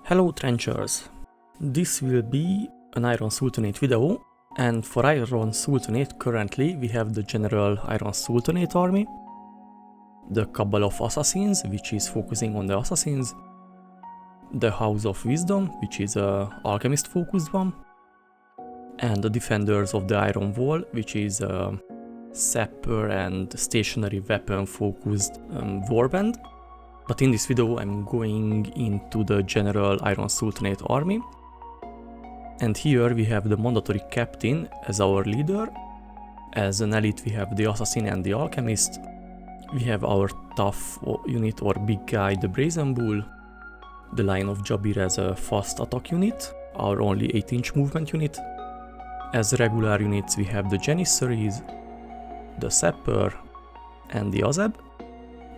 Hello Trenchers! This will be an Iron Sultanate video, and for Iron Sultanate currently we have the general Iron Sultanate army, the Cabal of Assassins, which is focusing on the Assassins, the House of Wisdom, which is a alchemist focused one, and the Defenders of the Iron Wall, which is a Sapper and stationary weapon focused Warband. But in this video I'm going into the general Iron Sultanate army, and here we have the mandatory captain as our leader. As an elite we have the assassin and the alchemist. We have our tough unit or big guy, the brazen bull, the Lion of Jabir as a fast attack unit, our only 8-inch movement unit. As regular units we have the Janissaries, the Sapper and the Azeb.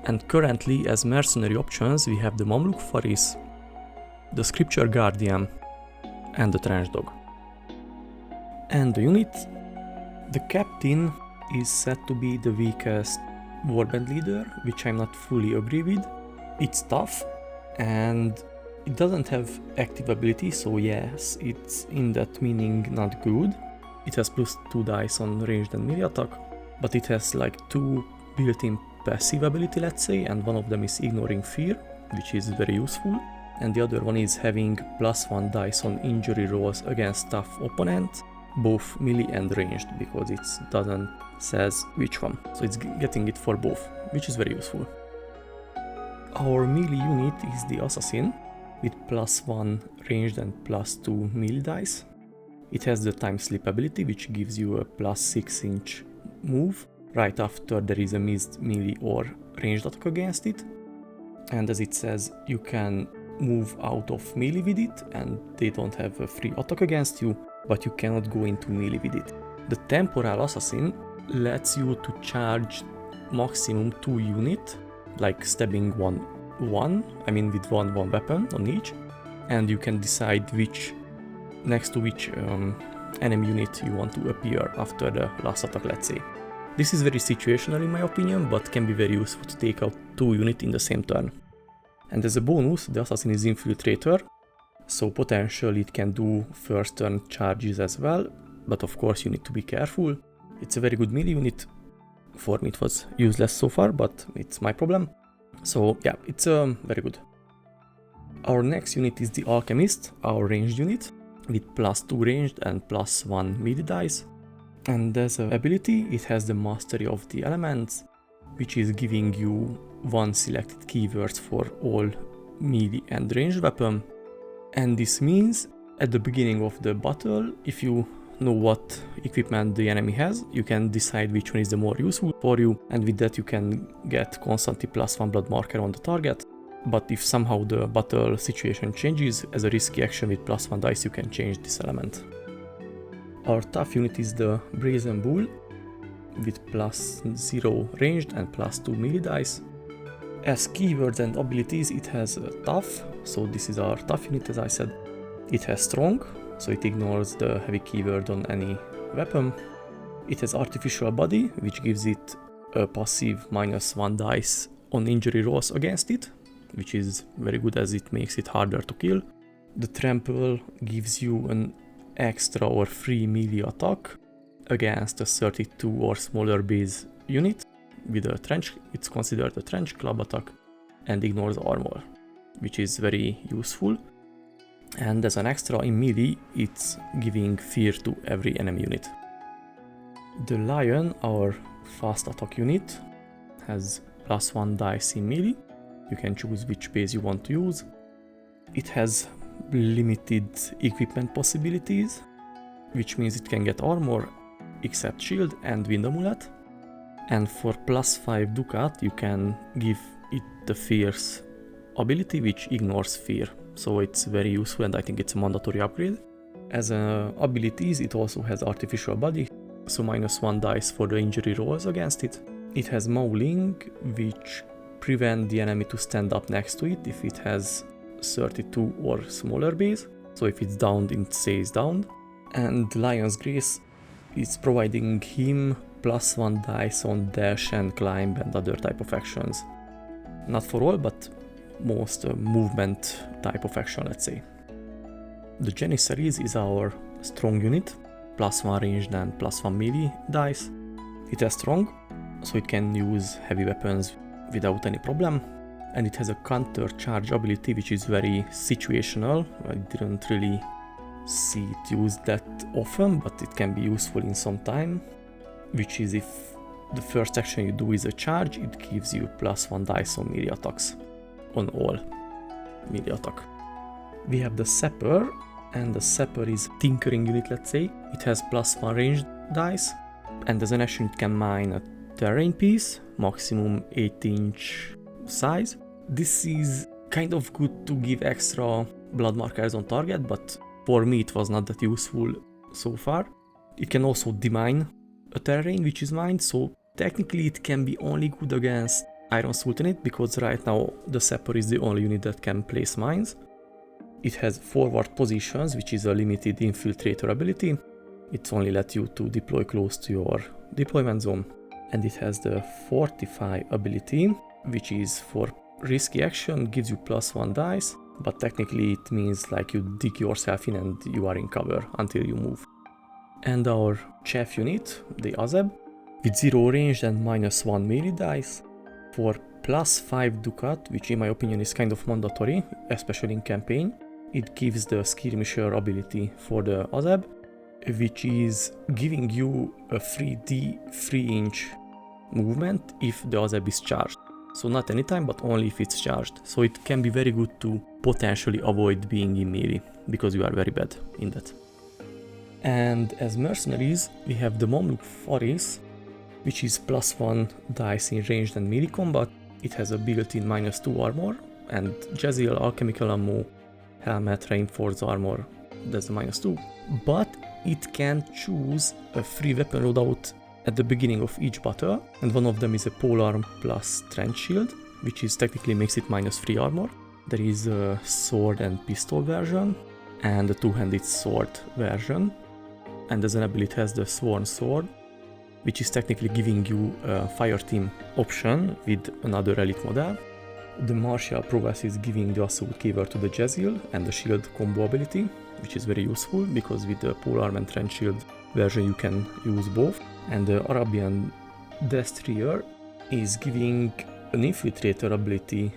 And currently as mercenary options we have the Mamluk Faris, the Scripture Guardian and the Trench Dog. And the unit, the captain is said to be the weakest Warband leader, which I'm not fully agree with. It's tough and it doesn't have active ability, so yes, it's in that meaning not good. It has +2 dice on ranged and melee attack, but it has like 2 built-in passive ability, let's say, and one of them is ignoring fear, which is very useful, and the other one is having +1 dice on injury rolls against tough opponent, both melee and ranged, because it doesn't says which one, so it's getting it for both, which is very useful. Our melee unit is the assassin with +1 ranged and +2 melee dice. It has the time slip ability, which gives you a +6-inch move right after there is a missed melee or ranged attack against it, and as it says, you can move out of melee with it and they don't have a free attack against you, but you cannot go into melee with it. The temporal assassin lets you to charge maximum 2 units, like stabbing with one weapon on each, and you can decide next to which enemy unit you want to appear after the last attack, let's say. This is very situational in my opinion, but can be very useful to take out 2 units in the same turn. And as a bonus, the assassin is infiltrator, so potentially it can do first turn charges as well, but of course you need to be careful. It's a very good melee unit. For me it was useless so far, but it's my problem. So yeah, it's very good. Our next unit is the alchemist, our ranged unit, with +2 ranged and +1 melee dice. And as an ability, it has the mastery of the elements, which is giving you 1 selected keywords for all melee and ranged weapon. And this means at the beginning of the battle, if you know what equipment the enemy has, you can decide which one is the more useful for you, and with that you can get constantly +1 blood marker on the target. But if somehow the battle situation changes, as a risky action with +1 dice you can change this element. Our tough unit is the brazen bull with +0 ranged and +2 melee dice. As keywords and abilities it has tough, so this is our tough unit as I said. It has strong, so it ignores the heavy keyword on any weapon. It has artificial body, which gives it a passive -1 dice on injury rolls against it, which is very good as it makes it harder to kill. The trample gives you an extra or free melee attack against a 32 or smaller base unit with a trench. It's considered a trench club attack and ignores armor, which is very useful. And as an extra in melee, it's giving fear to every enemy unit. The lion, our fast attack unit, has +1 dice in melee. You can choose which base you want to use. It has limited equipment possibilities, which means it can get armor except shield and wind amulet, and for +5 ducat you can give it the fierce ability, which ignores fear, so it's very useful and I think it's a mandatory upgrade. As abilities it also has artificial body, so -1 dice for the injury rolls against it. It has mauling, which prevent the enemy to stand up next to it if it has 32 or smaller base, so if it's downed it stays downed. And Lion's Grace is providing him +1 dice on dash and climb and other type of actions. Not for all, but most movement type of action, let's say. The Janissaries is our strong unit, +1 ranged and +1 melee dice. It has strong, so it can use heavy weapons without any problem. And it has a counter charge ability, which is very situational. I didn't really see it used that often, but it can be useful in some time, which is if the first action you do is a charge, it gives you +1 dice on melee attacks, on all melee attack. We have the Sapper, and the Sapper is tinkering unit, let's say. It has +1 ranged dice, and as an action it can mine a terrain piece, maximum 8-inch size. This is kind of good to give extra blood markers on target, but for me it was not that useful so far. It can also demine a terrain which is mined, so technically it can be only good against Iron Sultanate, because right now the Sapper is the only unit that can place mines. It has forward positions, which is a limited infiltrator ability. It only lets you to deploy close to your deployment zone. And it has the Fortify ability, which is for risky action, gives you +1 dice, but technically it means like you dig yourself in and you are in cover until you move. And our chef unit, the Azeb, with 0 range and -1 melee dice, for +5 ducat, which in my opinion is kind of mandatory, especially in campaign. It gives the skirmisher ability for the Azeb, which is giving you a 3D 3-inch movement if the Azeb is charged. So not anytime, but only if it's charged. So it can be very good to potentially avoid being in melee, because you are very bad in that. And as mercenaries, we have the Mamluk Faris, which is +1 dice in ranged and melee combat. It has a built-in -2 armor, and Jezil, alchemical ammo, helmet, reinforced armor, that's a -2. But it can choose a free weapon loadout at the beginning of each battle, and one of them is a polearm plus trench shield, which is technically makes it -3 armor. There is a sword and pistol version, and a two-handed sword version, and as an ability it has the sworn sword, which is technically giving you a fireteam option with another elite model. The martial prowess is giving the assault keyword to the Jezil and the shield combo ability, which is very useful because with the polearm and trench shield version you can use both. And the Arabian Destroyer is giving an infiltrator ability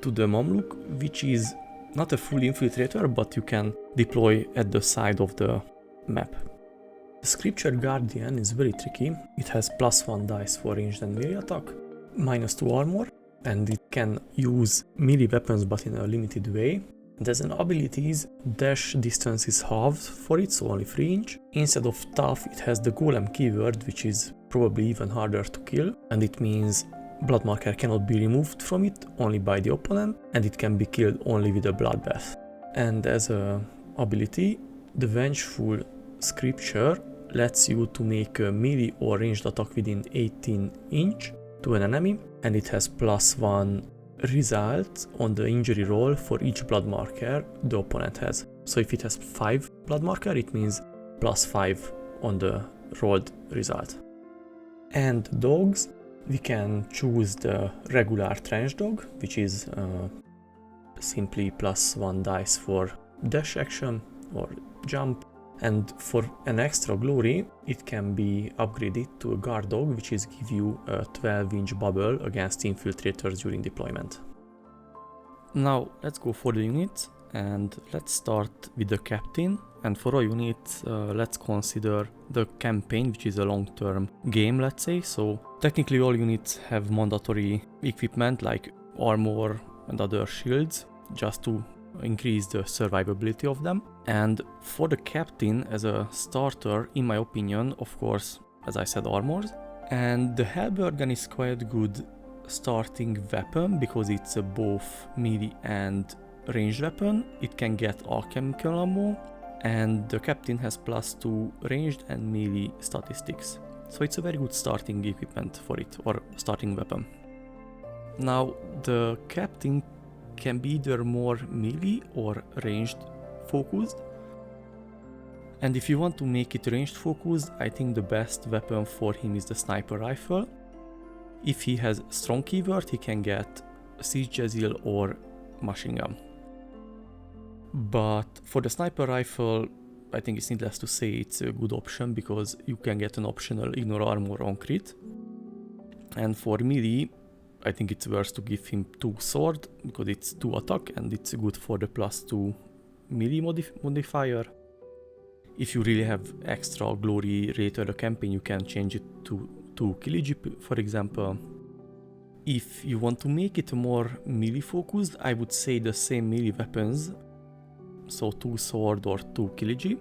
to the Mamluk, which is not a full infiltrator, but you can deploy at the side of the map. The Scripture Guardian is very tricky. It has +1 dice for ranged and melee attack, -2 armor, and it can use melee weapons but in a limited way. And as an abilities, dash distance is halved for it, so only 3 inch. Instead of tough, it has the golem keyword, which is probably even harder to kill, and it means blood marker cannot be removed from it, only by the opponent, and it can be killed only with a bloodbath. And as a ability, the Vengeful Scripture lets you to make a melee or ranged attack within 18 inch to an enemy, and it has +1 result on the injury roll for each blood marker the opponent has. So if it has 5 blood marker, it means +5 on the rolled result. And dogs, we can choose the regular trench dog, which is simply +1 dice for dash action or jump. And for an extra glory, it can be upgraded to a guard dog, which is give you a 12-inch bubble against infiltrators during deployment. Now let's go for the units, and let's start with the captain. And for a unit, let's consider the campaign, which is a long-term game, let's say. So technically all units have mandatory equipment like armor and other shields, just to increase the survivability of them. And for the captain, as a starter, in my opinion, of course, as I said, armors. And the halberd gun is quite good starting weapon because it's a both melee and ranged weapon. It can get alchemical ammo, and the captain has +2 ranged and melee statistics. So it's a very good starting equipment for it, or starting weapon. Now the captain can be either more melee or ranged focused. And if you want to make it ranged focused, I think the best weapon for him is the sniper rifle. If he has strong keyword, he can get Siege Jezil or machine gun. But for the sniper rifle, I think it's needless to say it's a good option because you can get an optional ignore armor on crit. And for melee, I think it's worth to give him 2 sword because it's 2 attack and it's good for the +2 melee modifier. If you really have extra glory later the campaign, you can change it to 2 kg, for example. If you want to make it more melee focused, I would say the same melee weapons, so 2 sword or 2 kg.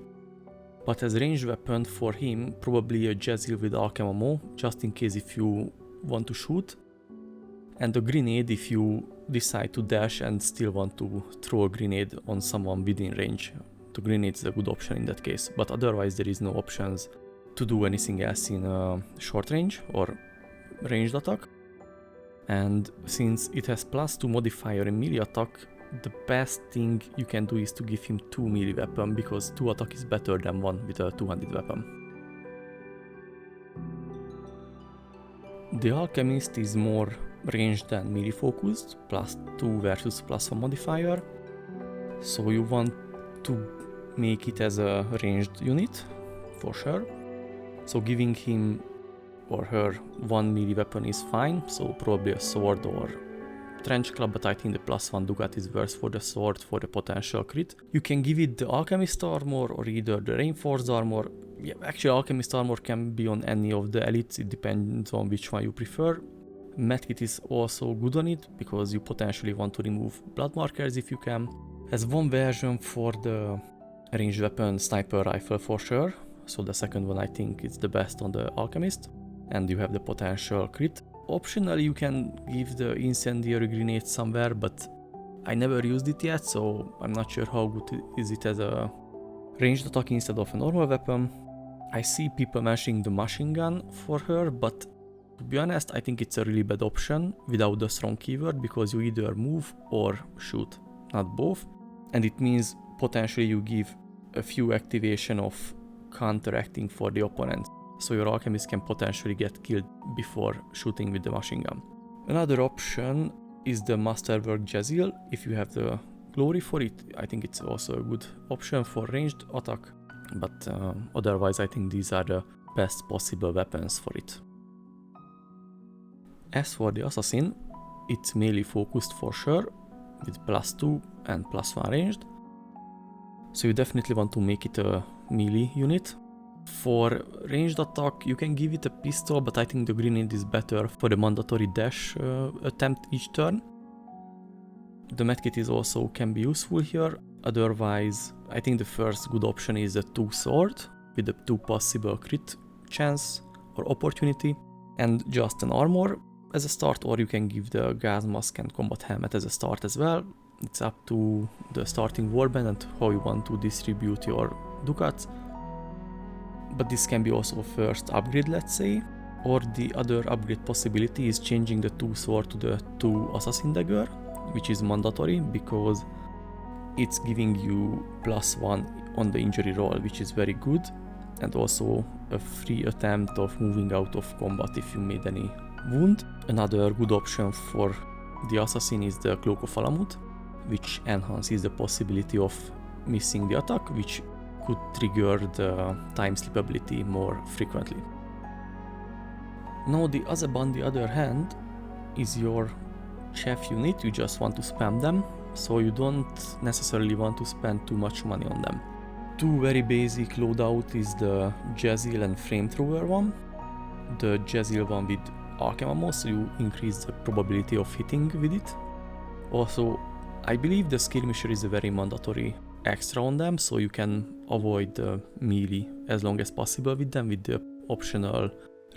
But as ranged weapon for him, probably a Jezil with Artem ammo, just in case if you want to shoot. And a grenade if you decide to dash and still want to throw a grenade on someone within range. The grenade is a good option in that case, but otherwise there is no options to do anything else in short range or ranged attack. And since it has +2 modifier in melee attack, the best thing you can do is to give him 2 melee weapon because 2 attack is better than 1 with a 2-handed weapon. The Alchemist is more ranged than melee focused, +2 versus +1 modifier. So you want to make it as a ranged unit, for sure. So giving him or her 1 melee weapon is fine, so probably a sword or trench club, but I think the +1 Ducat is worse for the sword for the potential crit. You can give it the Alchemist armor or either the reinforced armor. Yeah, actually Alchemist armor can be on any of the elites, it depends on which one you prefer. Medkit is also good on it because you potentially want to remove blood markers if you can. As one version for the ranged weapon sniper rifle for sure, so the second one I think is the best on the Alchemist, and you have the potential crit. Optionally you can give the incendiary grenade somewhere, but I never used it yet, so I'm not sure how good is it as a ranged attack instead of a normal weapon. I see people mentioning the machine gun for her, but to be honest I think it's a really bad option without the strong keyword because you either move or shoot, not both. And it means potentially you give a few activation of counteracting for the opponent. So your Alchemist can potentially get killed before shooting with the machine gun. Another option is the Masterwork Jezil. If you have the glory for it, I think it's also a good option for ranged attack. But otherwise I think these are the best possible weapons for it. As for the Assassin, it's melee focused for sure, with +2 and +1 ranged. So you definitely want to make it a melee unit. For ranged attack you can give it a pistol, but I think the grenade is better for the mandatory dash attempt each turn. The medkit is also can be useful here. Otherwise I think the first good option is a 2 sword with the 2 possible crit chance or opportunity, and just an armor as a start, or you can give the gas mask and combat helmet as a start as well. It's up to the starting warband and how you want to distribute your ducats. But this can be also a first upgrade, let's say. Or the other upgrade possibility is changing the 2 sword to the 2 assassin dagger, which is mandatory because it's giving you +1 on the injury roll, which is very good, and also a free attempt of moving out of combat if you made any wound. Another good option for the assassin is the Cloak of Alamut, which enhances the possibility of missing the attack, which could trigger the time slip ability more frequently. Now the Azeb on the other hand is your chef unit, you just want to spam them, so you don't necessarily want to spend too much money on them. 2 very basic loadout is the Jezil and Flamethrower one. The Jezil one with Artem ammo, so you increase the probability of hitting with it. Also, I believe the Skirmisher is a very mandatory extra on them, so you can avoid the melee as long as possible with them with the optional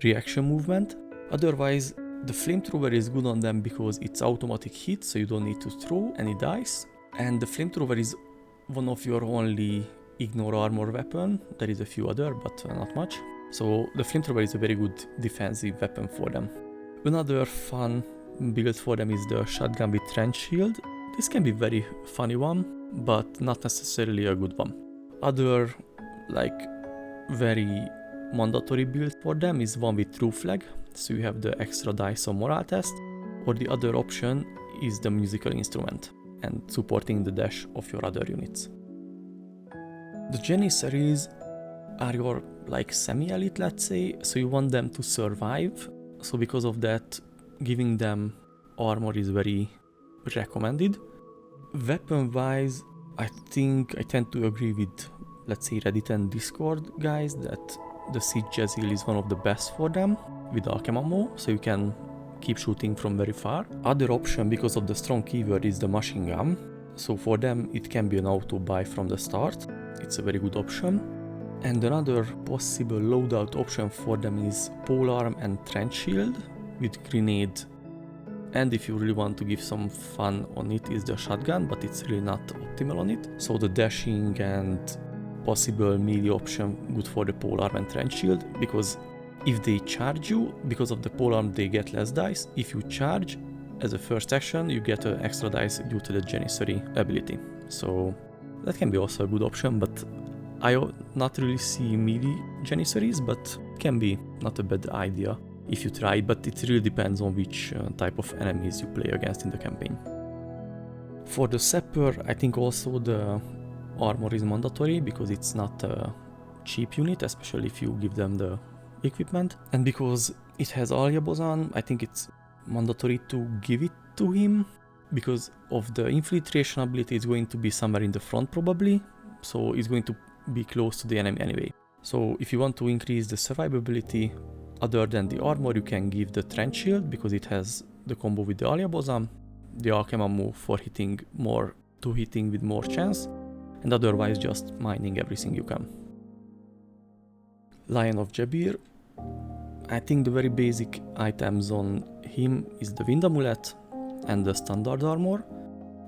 reaction movement. Otherwise, the Flamethrower is good on them because it's automatic hit, so you don't need to throw any dice. And the Flamethrower is one of your only ignore armor weapon. There is a few other, but not much. So the Flamethrower is a very good defensive weapon for them. Another fun build for them is the Shotgun with Trench Shield. This can be very funny one, but not necessarily a good one. Other like very mandatory build for them is one with True Flag, so you have the extra dice on morale test, or the other option is the musical instrument. and supporting the dash of your other units. The Janissaries are your like semi-elite, let's say, so you want them to survive. So because of that, giving them armor is very recommended. Weapon-wise, I think I tend to agree with, let's say, Reddit and Discord guys that the Siege Jezil is one of the best for them with Artem ammo, so you can keep shooting from very far. Other option, because of the strong keyword, is the machine gun. So for them it can be an auto buy from the start. It's a very good option. And another possible loadout option for them is polearm and trench shield with grenade. And if you really want to give some fun on it, is the shotgun, but it's really not optimal on it. So the dashing and possible melee option good for the polearm and trench shield, because if they charge you, because of the polearm they get less dice. If you charge as a first action, you get an extra dice due to the Janissary ability. So that can be also a good option, but I not really see melee Janissaries, but can be not a bad idea if you try, but it really depends on which type of enemies you play against in the campaign. For the Sapper, I think also the armor is mandatory, because it's not a cheap unit, especially if you give them the equipment. And because it has Alia Bozan, I think it's mandatory to give it to him, because of the infiltration ability. It's going to be somewhere in the front probably, so it's going to be close to the enemy anyway. So if you want to increase the survivability other than the armor, you can give the trench shield, because it has the combo with the Alia Bozan, the Artem ammo for hitting more, to hitting with more chance, and otherwise just mining everything you can. Lion of Jabir, I think the very basic items on him is the Wind Amulet and the standard armor,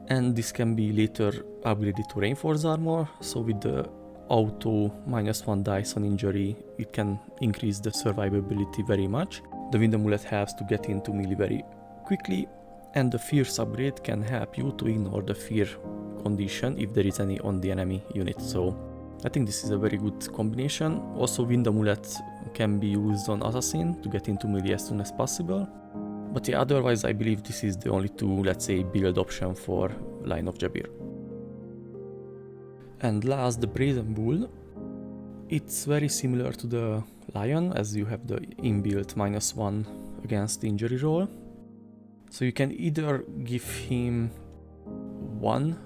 and this can be later upgraded to reinforced armor. So with the auto -1 dice on injury, it can increase the survivability very much. The Wind Amulet helps to get into melee very quickly, and the Fierce upgrade can help you to ignore the fear condition if there is any on the enemy unit. So I think this is a very good combination. Also Wind Amulet can be used on Assassin to get into melee as soon as possible. But yeah, otherwise I believe this is the only two, let's say, build option for Lion of Jabir. And last, the Brazen Bull. It's very similar to the Lion, as you have the inbuilt -1 against the injury roll. So you can either give him one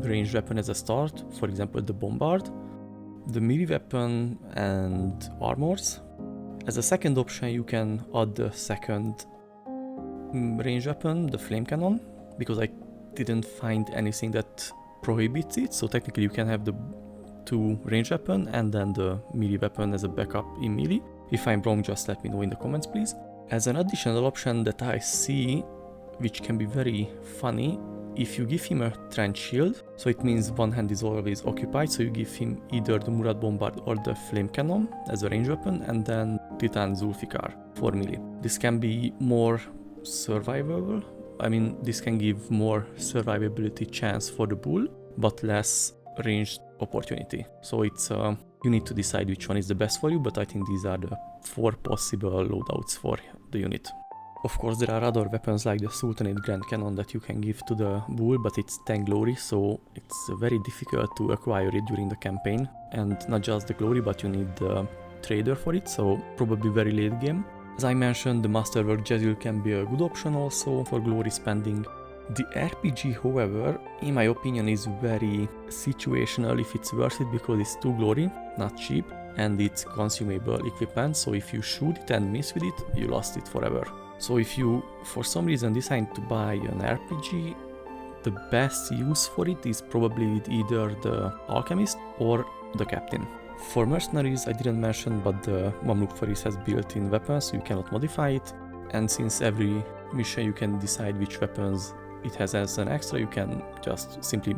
ranged weapon as a start, for example the Bombard, the melee weapon and armors. As a second option you can add the second ranged weapon, the Flame Cannon, because I didn't find anything that prohibits it, so technically you can have the two ranged weapon and then the melee weapon as a backup in melee. If I'm wrong, just let me know in the comments please. As an additional option that I see, which can be very funny, if you give him a trench shield, so it means one hand is always occupied, so you give him either the Murad Bombard or the Flame Cannon as a range weapon, and then Titan Zulfikar for melee. This can be more survivable. I mean, this can give more survivability chance for the bull, but less ranged opportunity. So it's you need to decide which one is the best for you, but I think these are the 4 possible loadouts for the unit. Of course, there are other weapons like the Sultanate Grand Cannon that you can give to the bull, but it's 10 glory, so it's very difficult to acquire it during the campaign. And not just the glory, but you need the trader for it, so probably very late game. As I mentioned, the Masterwork Jezil can be a good option also for glory spending. The RPG, however, in my opinion, is very situational if it's worth it, because it's 2 glory, not cheap, and it's consumable equipment, so if you shoot it and miss with it, you lost it forever. So if you, for some reason, decide to buy an RPG, the best use for it is probably with either the Alchemist or the Captain. For Mercenaries, I didn't mention, but the Mamluk Faris has built-in weapons, so you cannot modify it, and since every mission you can decide which weapons it has as an extra, you can just simply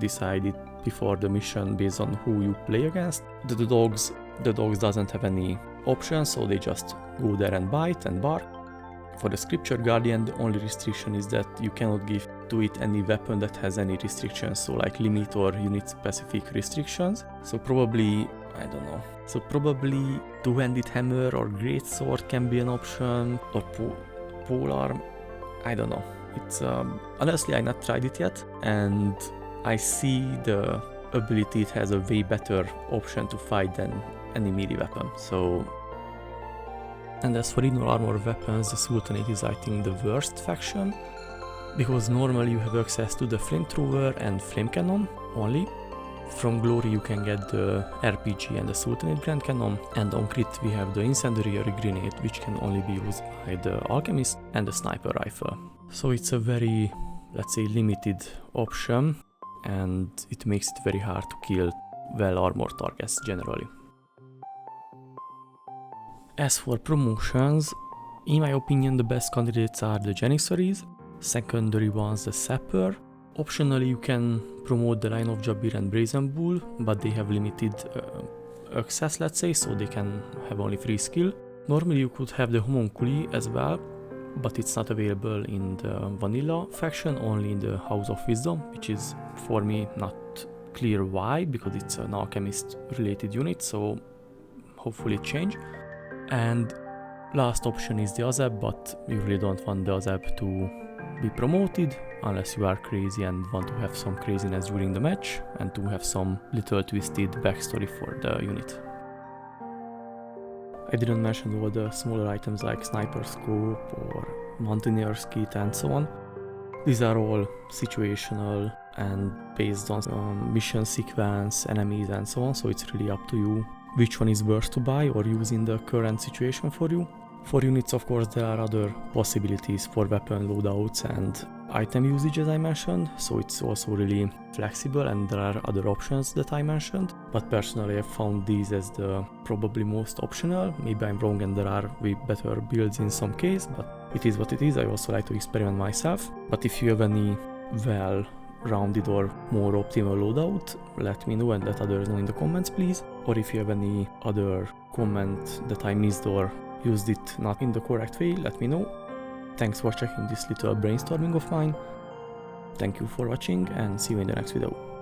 decide it before the mission based on who you play against. The dogs doesn't have any options, so they just go there and bite and bark. For the Scripture Guardian, the only restriction is that you cannot give to it any weapon that has any restrictions, so like limit or unit specific restrictions. So probably, I don't know, so probably two-handed hammer or greatsword can be an option, or polearm, I don't know. It's honestly I not tried it yet, and I see the ability it has a way better option to fight than any melee weapon. So, and as for inner armor weapons, the Sultanate is I think the worst faction, because normally you have access to the flamethrower and flame cannon only. From Glory you can get the RPG and the Sultanate Grand Cannon, and on crit we have the incendiary grenade, which can only be used by the alchemist, and the sniper rifle. So it's a very, let's say, limited option, and it makes it very hard to kill well armored targets generally. As for promotions, in my opinion the best candidates are the Janissaries, secondary ones the Sapper. Optionally you can promote the line of Jabir and Brazen Bull, but they have limited access, let's say, so they can have only free skill. Normally you could have the Homunculi as well, but it's not available in the vanilla faction, only in the House of Wisdom, which is for me not clear why, because it's an alchemist related unit, so hopefully it change. And last option is the Azeb, but you really don't want the Azeb to be promoted unless you are crazy and want to have some craziness during the match and to have some little twisted backstory for the unit. I didn't mention all the smaller items like sniper scope or mountaineer's kit and so on. These are all situational and based on mission sequence, enemies and so on, so it's really up to you which one is worth to buy or use in the current situation for you. For units, of course, there are other possibilities for weapon loadouts and item usage as I mentioned, so it's also really flexible and there are other options that I mentioned, but personally I found these as the probably most optional. Maybe I'm wrong and there are way better builds in some case, but it is what it is. I also like to experiment myself, but if you have any well-rounded or more optimal loadout, let me know and let others know in the comments please, or if you have any other comment that I missed or used it not in the correct way, let me know. Thanks for checking this little brainstorming of mine. Thank you for watching and see you in the next video.